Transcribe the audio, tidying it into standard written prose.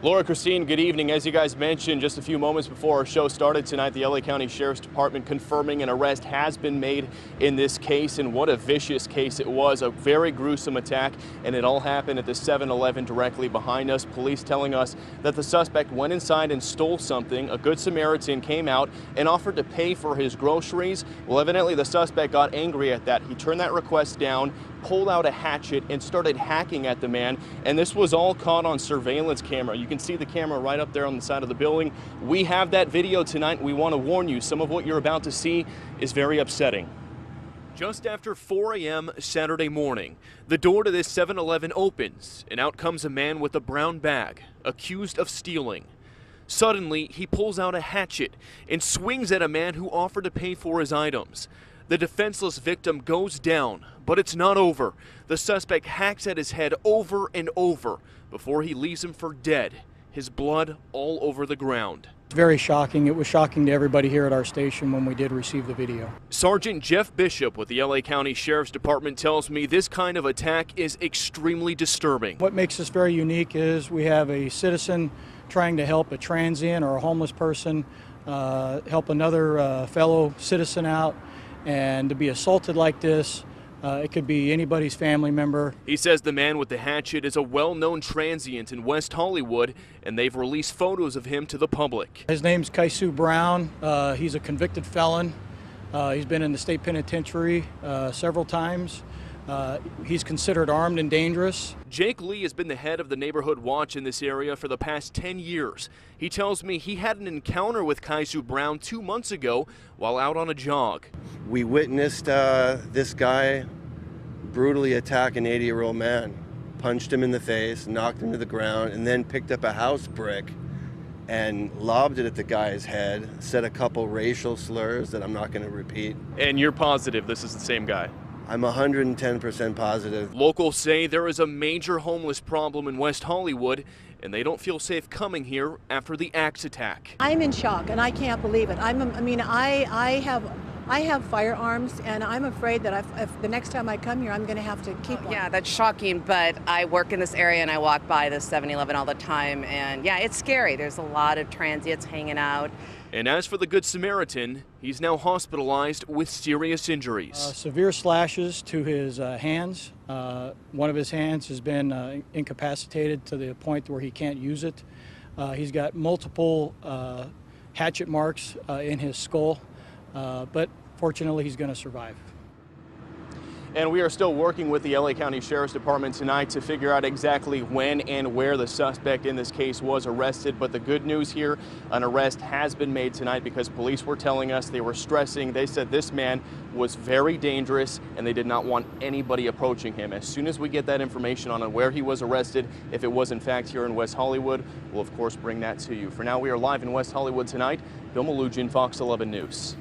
Laura, Christine, good evening. As you guys mentioned just a few moments before our show started tonight, the LA County Sheriff's Department confirming an arrest has been made in this case, and what a vicious case it was. A very gruesome attack, and it all happened at the 7-Eleven directly behind us. Police telling us that the suspect went inside and stole something. A Good Samaritan came out and offered to pay for his groceries. Well, evidently the suspect got angry at that. He turned that request down, pulled out a hatchet, and started hacking at the man, and this was all caught on surveillance camera. You can see the camera right up there on the side of the building. We have that video tonight. We want to warn you, some of what you're about to see is very upsetting. Just after 4 a.m. Saturday morning, the door to this 7-Eleven opens, and out comes a man with a brown bag, accused of stealing. Suddenly, he pulls out a hatchet and swings at a man who offered to pay for his items. The defenseless victim goes down, but it's not over. The suspect hacks at his head over and over before he leaves him for dead, his blood all over the ground. It's very shocking. It was shocking to everybody here at our station when we did receive the video. Sergeant Jeff Bishop with the LA County Sheriff's Department tells me this kind of attack is extremely disturbing. What makes this very unique is we have a citizen trying to help a transient or a homeless person, help another fellow citizen out, and to be assaulted like this, it could be anybody's family member. He says the man with the hatchet is a well-known transient in West Hollywood, and they've released photos of him to the public. His name's Kaisu Brown. He's a convicted felon. He's been in the state penitentiary several times. He's considered armed and dangerous. Jake Lee has been the head of the neighborhood watch in this area for the past 10 years. He tells me he had an encounter with Kaisu Brown 2 months ago while out on a jog. We witnessed this guy brutally attack an 80-year-old man, punched him in the face, knocked him to the ground, and then picked up a house brick and lobbed it at the guy's head, said a couple racial slurs that I'm not going to repeat. And you're positive this is the same guy? I'm 110% positive. Locals say there is a major homeless problem in West Hollywood, and they don't feel safe coming here after the axe attack. I'm in shock, and I can't believe it. I have firearms, and I'm afraid that if the next time I come here, I'm going to have to keep one. Yeah, that's shocking, but I work in this area, and I walk by the 7-Eleven all the time, and yeah, it's scary. There's a lot of transients hanging out. And as for the Good Samaritan, he's now hospitalized with serious injuries. Severe slashes to his hands. One of his hands has been incapacitated to the point where he can't use it. He's got multiple hatchet marks in his skull, but fortunately he's going to survive. And we are still working with the LA County Sheriff's Department tonight to figure out exactly when and where the suspect in this case was arrested. But the good news here, an arrest has been made tonight because police were telling us, they were stressing, they said this man was very dangerous and they did not want anybody approaching him. As soon as we get that information on where he was arrested, if it was in fact here in West Hollywood, we'll of course bring that to you. For now, we are live in West Hollywood tonight. Bill Malugin, Fox 11 News.